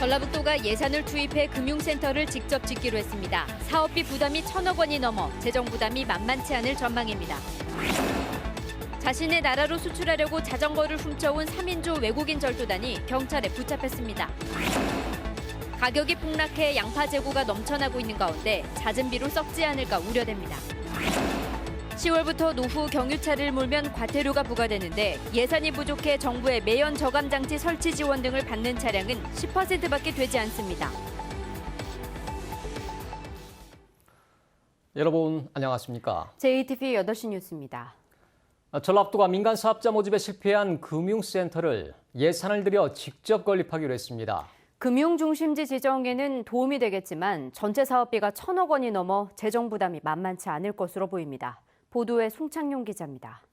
전라북도가 예산을 투입해 금융센터를 직접 짓기로 했습니다. 사업비 부담이 1,000억 원이 넘어 재정 부담이 만만치 않을 전망입니다. 자신의 나라로 수출하려고 자전거를 훔쳐온 3인조 외국인 절도단이 경찰에 붙잡혔습니다. 가격이 폭락해 양파 재고가 넘쳐나고 있는 가운데 잦은 비로 썩지 않을까 우려됩니다. 10월부터 노후 경유차를 몰면 과태료가 부과되는데 예산이 부족해 정부의 매연 저감 장치 설치 지원 등을 받는 차량은 10%밖에 되지 않습니다. 여러분 안녕하십니까? JTV 8시 뉴스입니다. 전라북도가 민간 사업자 모집에 실패한 금융센터를 예산을 들여 직접 건립하기로 했습니다. 금융중심지 지정에는 도움이 되겠지만 전체 사업비가 1,000억 원이 넘어 재정 부담이 만만치 않을 것으로 보입니다. 보도에 송창용 기자입니다.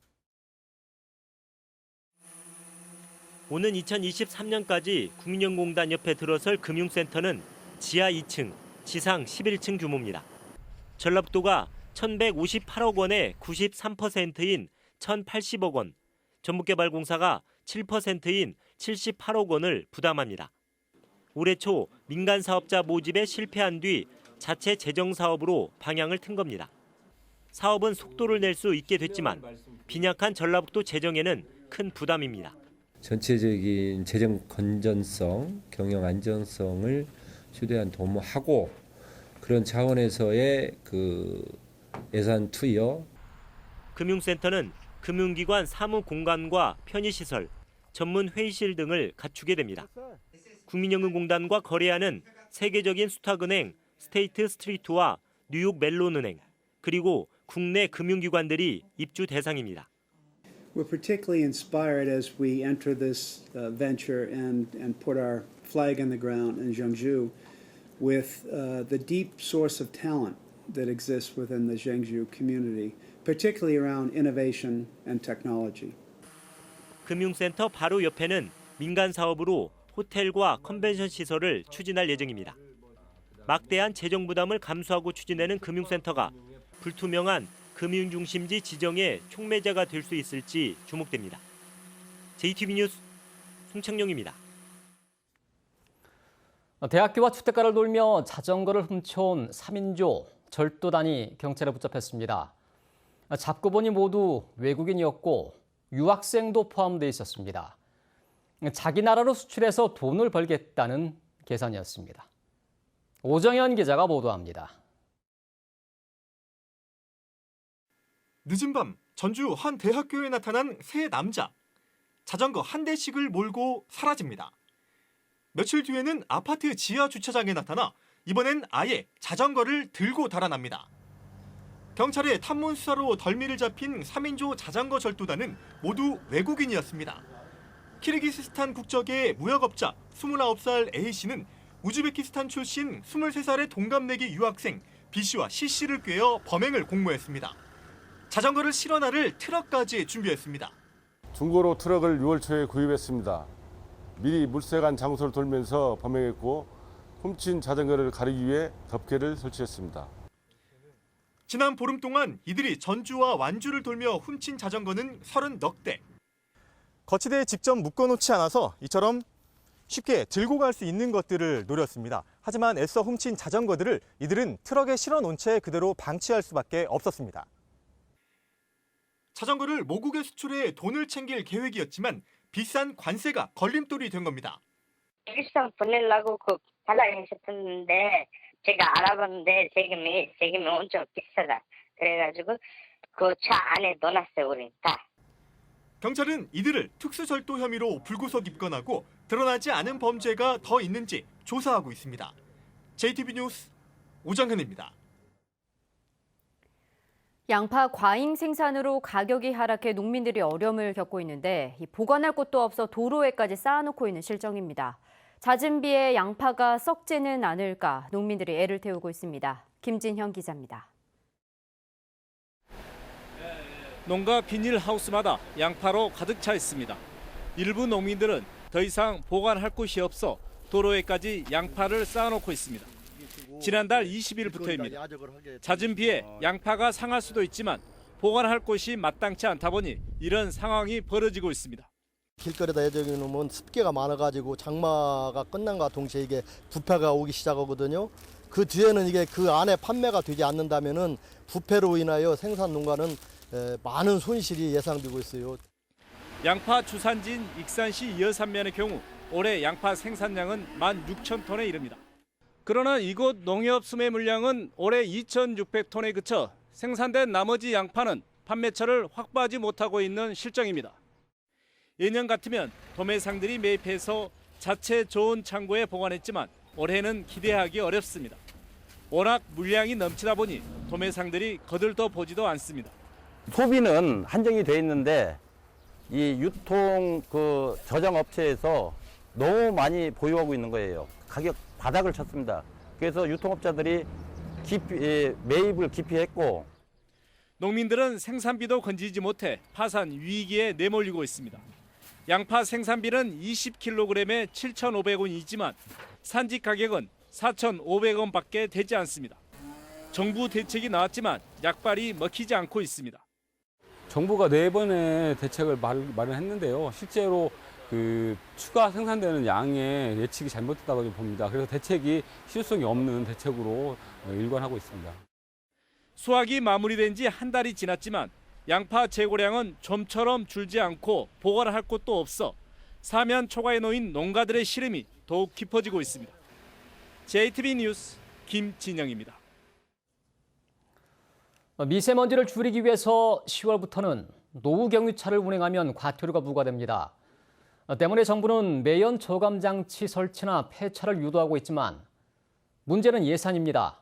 오는 2023년까지 국민연금공단 옆에 들어설 금융센터는 지하 2층, 지상 11층 규모입니다. 전라북도가 1,158억 원의 93%인 1,080억 원, 전북개발공사가 7%인 78억 원을 부담합니다. 올해 초 민간 사업자 모집에 실패한 뒤 자체 재정 사업으로 방향을 튼 겁니다. 사업은 속도를 낼 수 있게 됐지만 빈약한 전라북도 재정에는 큰 부담입니다. 전체적인 재정 건전성, 경영 안정성을 최대한 도모하고 그런 차원에서의 예산 투여. 금융센터는 금융기관 사무 공간과 편의시설, 전문 회의실 등을 갖추게 됩니다. 국민연금공단과 거래하는 세계적인 수탁은행 스테이트 스트리트와 뉴욕 멜론은행, 그리고 국내 금융기관들이 입주 대상입니다. We're particularly inspired as we enter this venture and put our flag in the ground in Zhengzhou with the deep source of talent that exists within the Zhengzhou community, particularly around innovation and technology. 금융센터 바로 옆에는 민간 사업으로 호텔과 컨벤션 시설을 추진할 예정입니다. 막대한 재정 부담을 감수하고 추진하는 금융센터가 불투명한 금융중심지 지정의 촉매자가 될 수 있을지 주목됩니다. JTV 뉴스 송창용입니다. 대학교와 주택가를 돌며 자전거를 훔쳐온 3인조 절도단이 경찰에 붙잡혔습니다. 잡고 보니 모두 외국인이었고 유학생도 포함되어 있었습니다. 자기 나라로 수출해서 돈을 벌겠다는 계산이었습니다. 오정현 기자가 보도합니다. 늦은 밤 전주 한 대학교에 나타난 세 남자. 자전거 한 대씩을 몰고 사라집니다. 며칠 뒤에는 아파트 지하 주차장에 나타나 이번엔 아예 자전거를 들고 달아납니다. 경찰의 탐문 수사로 덜미를 잡힌 3인조 자전거 절도단은 모두 외국인이었습니다. 키르기스스탄 국적의 무역업자 29살 A씨는 우즈베키스탄 출신 23살의 동갑내기 유학생 B씨와 C씨를 꿰어 범행을 공모했습니다. 자전거를 실어 나를 트럭까지 준비했습니다. 중고로 트럭을 6월 초에 구입했습니다. 미리 물색한 장소를 돌면서 범행했고 훔친 자전거를 가리기 위해 덮개를 설치했습니다. 지난 보름 동안 이들이 전주와 완주를 돌며 훔친 자전거는 30넉 대. 거치대에 직접 묶어놓지 않아서 이처럼 쉽게 들고 갈 수 있는 것들을 노렸습니다. 하지만 애써 훔친 자전거들을 이들은 트럭에 실어놓은 채 그대로 방치할 수밖에 없었습니다. 자전거를 모국에 수출해 돈을 챙길 계획이었지만 비싼 관세가 걸림돌이 된 겁니다. 일상 보내려고 달라하셨는데 제가 알아봤는데 세금이 엄청 비싸다. 그래가지고 그 차 안에 넣어놨어요, 우리 다. 경찰은 이들을 특수절도 혐의로 불구속 입건하고 드러나지 않은 범죄가 더 있는지 조사하고 있습니다. JTB 뉴스 오정현입니다. 양파 과잉 생산으로 가격이 하락해 농민들이 어려움을 겪고 있는데 보관할 곳도 없어 도로에까지 쌓아놓고 있는 실정입니다. 잦은 비에 양파가 썩지는 않을까 농민들이 애를 태우고 있습니다. 김진형 기자입니다. 농가 비닐하우스마다 양파로 가득 차 있습니다. 일부 농민들은 더 이상 보관할 곳이 없어 도로에까지 양파를 쌓아놓고 있습니다. 지난달 20일부터입니다. 잦은 비에 양파가 상할 수도 있지만 보관할 곳이 마땅치 않다 보니 이런 상황이 벌어지고 있습니다. 길거리에다 여기 놓으면 습기가 많아가지고 장마가 끝난과 동시에 이게 부패가 오기 시작하거든요. 그 뒤에는 이게 그 안에 판매가 되지 않는다면은 부패로 인하여 생산 농가는 많은 손실이 예상되고 있어요. 양파 주산지인 익산시 여산면의 경우 올해 양파 생산량은 16,000톤에 이릅니다. 그러나 이곳 농협 수매 물량은 올해 2,600톤에 그쳐 생산된 나머지 양파는 판매처를 확보하지 못하고 있는 실정입니다. 예년 같으면 도매상들이 매입해서 자체 좋은 창고에 보관했지만 올해는 기대하기 어렵습니다. 워낙 물량이 넘치다 보니 도매상들이 거들떠 보지도 않습니다. 소비는 한정이 돼 있는데 이 유통 저장 업체에서 너무 많이 보유하고 있는 거예요. 가격 바닥을 쳤습니다. 그래서 유통업자들이 매입을 기피했고 농민들은 생산비도 건지지 못해 파산 위기에 내몰리고 있습니다. 양파 생산비는 20kg에 7,500원이지만 산지 가격은 4,500원밖에 되지 않습니다. 정부 대책이 나왔지만 약발이 먹히지 않고 있습니다. 정부가 4번의 대책을 마련했는데요. 실제로 추가 생산되는 양의 예측이 잘못됐다고 봅니다. 그래서 대책이 실효성이 없는 대책으로 일관하고 있습니다. 수확이 마무리된 지 한 달이 지났지만 양파 재고량은 좀처럼 줄지 않고 보관할 곳도 없어 사면 초과에 놓인 농가들의 시름이 더욱 깊어지고 있습니다. JTB 뉴스 김진영입니다. 미세먼지를 줄이기 위해서 10월부터는 노후경유차를 운행하면 과태료가 부과됩니다. 때문에 정부는 매연 저감 장치 설치나 폐차를 유도하고 있지만 문제는 예산입니다.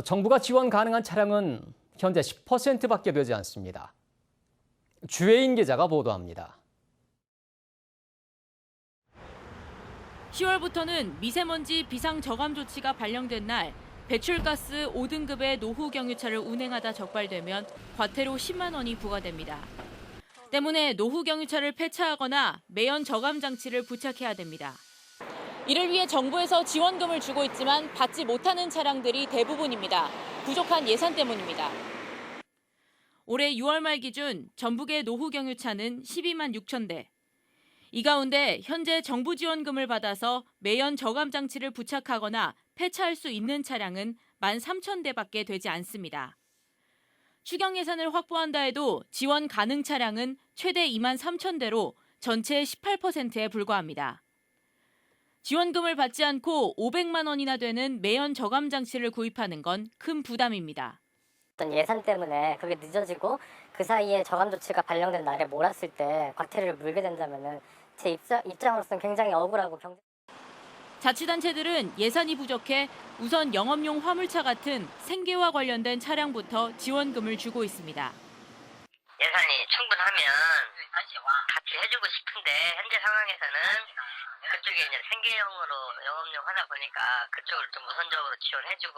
정부가 지원 가능한 차량은 현재 10%밖에 되지 않습니다. 주혜인 기자가 보도합니다. 10월부터는 미세먼지 비상 저감 조치가 발령된 날 배출가스 5등급의 노후 경유차를 운행하다 적발되면 과태료 10만 원이 부과됩니다. 때문에 노후 경유차를 폐차하거나 매연 저감 장치를 부착해야 됩니다. 이를 위해 정부에서 지원금을 주고 있지만 받지 못하는 차량들이 대부분입니다. 부족한 예산 때문입니다. 올해 6월 말 기준 전북의 노후 경유차는 12만 6천 대. 이 가운데 현재 정부 지원금을 받아서 매연 저감 장치를 부착하거나 폐차할 수 있는 차량은 1만 3천 대밖에 되지 않습니다. 추경 예산을 확보한다 해도 지원 가능 차량은 최대 2만 3천 대로 전체의 18%에 불과합니다. 지원금을 받지 않고 500만 원이나 되는 매연 저감 장치를 구입하는 건 큰 부담입니다. 어떤 예산 때문에 그게 늦어지고 그 사이에 저감 조치가 발령된 날에 몰았을 때 과태료를 물게 된다면은 제 입장으로서는 굉장히 억울하고 자치단체들은 예산이 부족해 우선 영업용 화물차 같은 생계와 관련된 차량부터 지원금을 주고 있습니다. 예산이 충분하면 같이 해주고 싶은데 현재 상황에서는 그쪽에 이제 생계용으로 영업용 하다 보니까 그쪽을 좀 우선적으로 지원해주고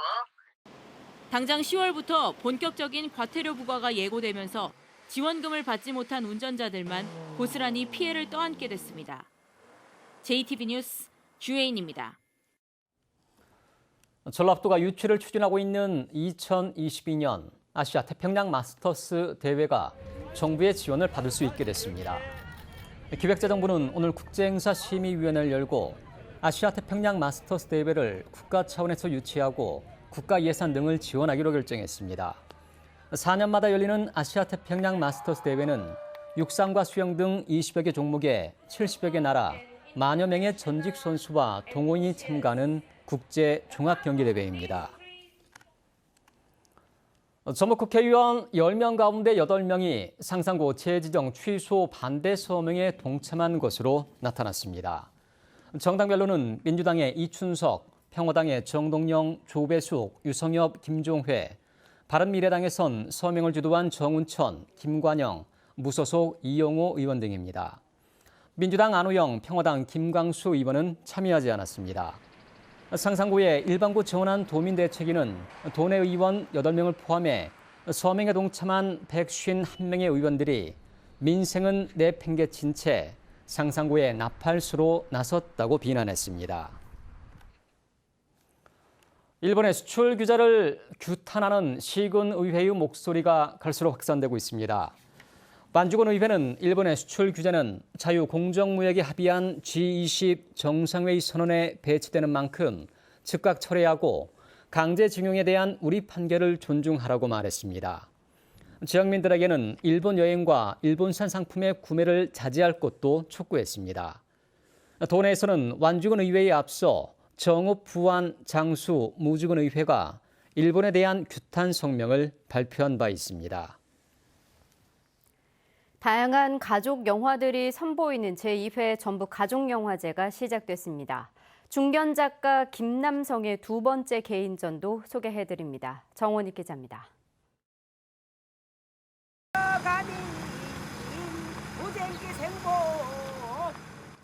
당장 10월부터 본격적인 과태료 부과가 예고되면서 지원금을 받지 못한 운전자들만 고스란히 피해를 떠안게 됐습니다. JTB 뉴스 주혜인입니다. 전라북도가 유치를 추진하고 있는 2022년 아시아 태평양 마스터스 대회가 정부의 지원을 받을 수 있게 됐습니다. 기획재정부는 오늘 국제행사심의위원회를 열고 아시아 태평양 마스터스 대회를 국가 차원에서 유치하고 국가 예산 등을 지원하기로 결정했습니다. 4년마다 열리는 아시아 태평양 마스터스 대회는 육상과 수영 등 20여 개 종목에 70여 개 나라, 만여 명의 전직 선수와 동호인이 참가하는 국제 종합경기대회입니다. 전북 국회의원 10명 가운데 8명이 상상고 재지정 취소 반대 서명에 동참한 것으로 나타났습니다. 정당별로는 민주당의 이춘석, 평화당의 정동영, 조배숙, 유성엽, 김종회, 바른미래당에선 서명을 주도한 정운천, 김관영, 무소속 이용호 의원 등입니다. 민주당 안호영, 평화당 김광수 의원은 참여하지 않았습니다. 상상고에 일반고 지원한 도민대책위는 도내 의원 8명을 포함해 서명에 동참한 151명의 의원들이 민생은 내팽개친 채 상상고에 나팔수로 나섰다고 비난했습니다. 일본의 수출 규제를 규탄하는 시군의회의 목소리가 갈수록 확산되고 있습니다. 반주건 의회는 일본의 수출 규제는 자유공정무역에 합의한 G20 정상회의 선언에 배치되는 만큼 즉각 철회하고 강제징용에 대한 우리 판결을 존중하라고 말했습니다. 지역민들에게는 일본 여행과 일본산 상품의 구매를 자제할 것도 촉구했습니다. 도내에서는 완주건 의회에 앞서 정읍, 부안, 장수, 무주건 의회가 일본에 대한 규탄 성명을 발표한 바 있습니다. 다양한 가족 영화들이 선보이는 제2회 전북 가족영화제가 시작됐습니다. 중견 작가 김남성의 두 번째 개인전도 소개해드립니다. 정원익 기자입니다.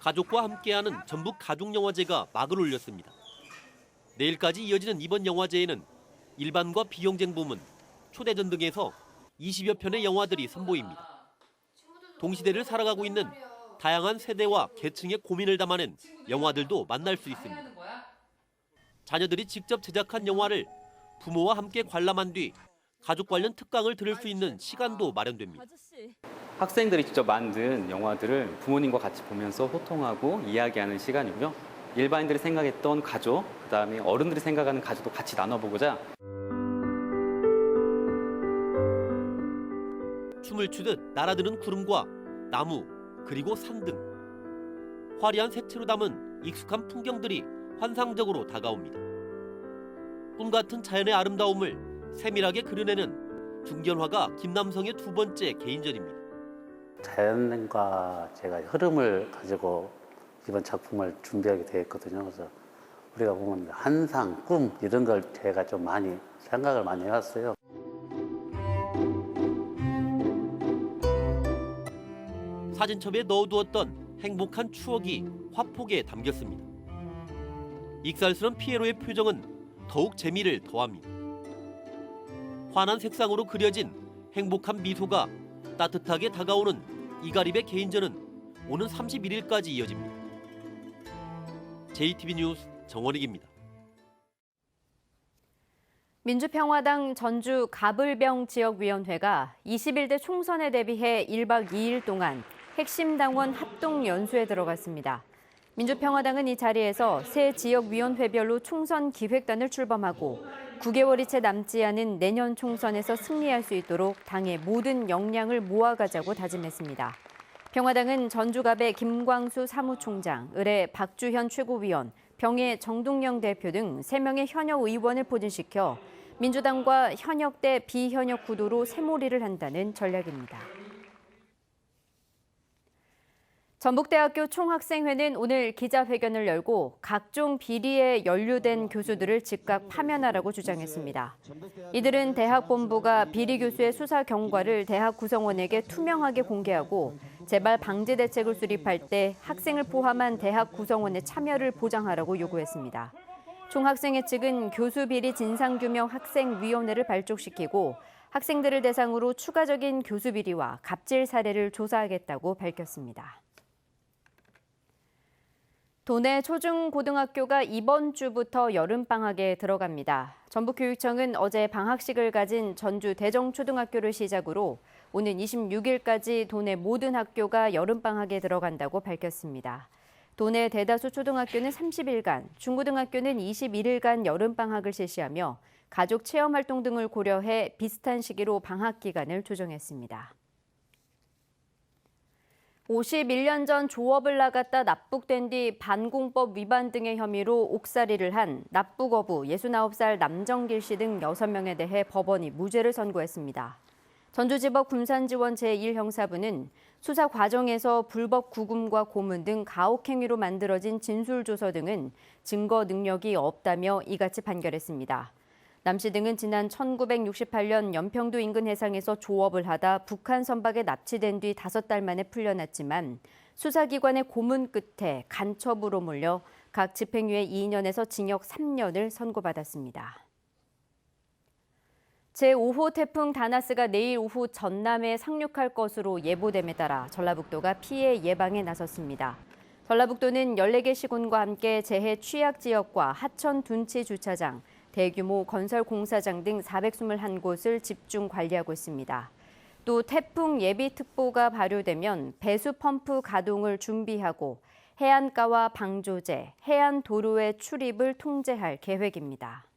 가족과 함께하는 전북 가족영화제가 막을 올렸습니다. 내일까지 이어지는 이번 영화제에는 일반과 비경쟁 부문, 초대전 등에서 20여 편의 영화들이 선보입니다. 동시대를 살아가고 있는 다양한 세대와 계층의 고민을 담아낸 영화들도 만날 수 있습니다. 자녀들이 직접 제작한 영화를 부모와 함께 관람한 뒤 가족 관련 특강을 들을 수 있는 시간도 마련됩니다. 학생들이 직접 만든 영화들을 부모님과 같이 보면서 소통하고 이야기하는 시간이고요. 일반인들이 생각했던 가족, 그다음에 어른들이 생각하는 가족도 같이 나눠보고자. 춤을 추듯 날아드는 구름과 나무, 그리고 산 등 화려한 색채로 담은 익숙한 풍경들이 환상적으로 다가옵니다. 꿈 같은 자연의 아름다움을 세밀하게 그려내는 중견화가 김남성의 두 번째 개인전입니다. 자연과 제가 흐름을 가지고 이번 작품을 준비하게 되었거든요. 그래서 우리가 보면 환상, 꿈 이런 걸 제가 좀 많이 생각을 많이 해왔어요. 사진첩에 넣어두었던 행복한 추억이 화폭에 담겼습니다. 익살스런 피에로의 표정은 더욱 재미를 더합니다. 환한 색상으로 그려진 행복한 미소가 따뜻하게 다가오는 이가립의 개인전은 오는 31일까지 이어집니다. JTB 뉴스 정원익입니다. 민주평화당 전주 가불병 지역위원회가 21대 총선에 대비해 1박 2일 동안 핵심 당원 합동 연수에 들어갔습니다. 민주평화당은 이 자리에서 새 지역위원회별로 총선 기획단을 출범하고 9개월이 채 남지 않은 내년 총선에서 승리할 수 있도록 당의 모든 역량을 모아가자고 다짐했습니다. 평화당은 전주갑의 김광수 사무총장, 을의 박주현 최고위원, 병의 정동영 대표 등 3명의 현역 의원을 포진시켜 민주당과 현역 대 비현역 구도로 새몰이를 한다는 전략입니다. 전북대학교 총학생회는 오늘 기자회견을 열고 각종 비리에 연루된 교수들을 즉각 파면하라고 주장했습니다. 이들은 대학 본부가 비리 교수의 수사 경과를 대학 구성원에게 투명하게 공개하고 재발 방지 대책을 수립할 때 학생을 포함한 대학 구성원의 참여를 보장하라고 요구했습니다. 총학생회 측은 교수 비리 진상규명 학생위원회를 발족시키고 학생들을 대상으로 추가적인 교수 비리와 갑질 사례를 조사하겠다고 밝혔습니다. 도내 초중고등학교가 이번 주부터 여름방학에 들어갑니다. 전북교육청은 어제 방학식을 가진 전주 대정초등학교를 시작으로 오는 26일까지 도내 모든 학교가 여름방학에 들어간다고 밝혔습니다. 도내 대다수 초등학교는 30일간, 중고등학교는 21일간 여름방학을 실시하며 가족 체험활동 등을 고려해 비슷한 시기로 방학 기간을 조정했습니다. 51년 전 조업을 나갔다 납북된 뒤 반공법 위반 등의 혐의로 옥살이를 한 납북어부 69살 남정길 씨 등 6명에 대해 법원이 무죄를 선고했습니다. 전주지법 군산지원 제1형사부는 수사 과정에서 불법 구금과 고문 등 가혹행위로 만들어진 진술조서 등은 증거 능력이 없다며 이같이 판결했습니다. 남 씨 등은 지난 1968년 연평도 인근 해상에서 조업을 하다 북한 선박에 납치된 뒤 5달 만에 풀려났지만 수사기관의 고문 끝에 간첩으로 몰려 각 집행유예 2년에서 징역 3년을 선고받았습니다. 제5호 태풍 다나스가 내일 오후 전남에 상륙할 것으로 예보됨에 따라 전라북도가 피해 예방에 나섰습니다. 전라북도는 14개 시군과 함께 재해 취약 지역과 하천 둔치 주차장, 대규모 건설 공사장 등 421곳을 집중 관리하고 있습니다. 또 태풍 예비특보가 발효되면 배수 펌프 가동을 준비하고 해안가와 방조제, 해안 도로의 출입을 통제할 계획입니다.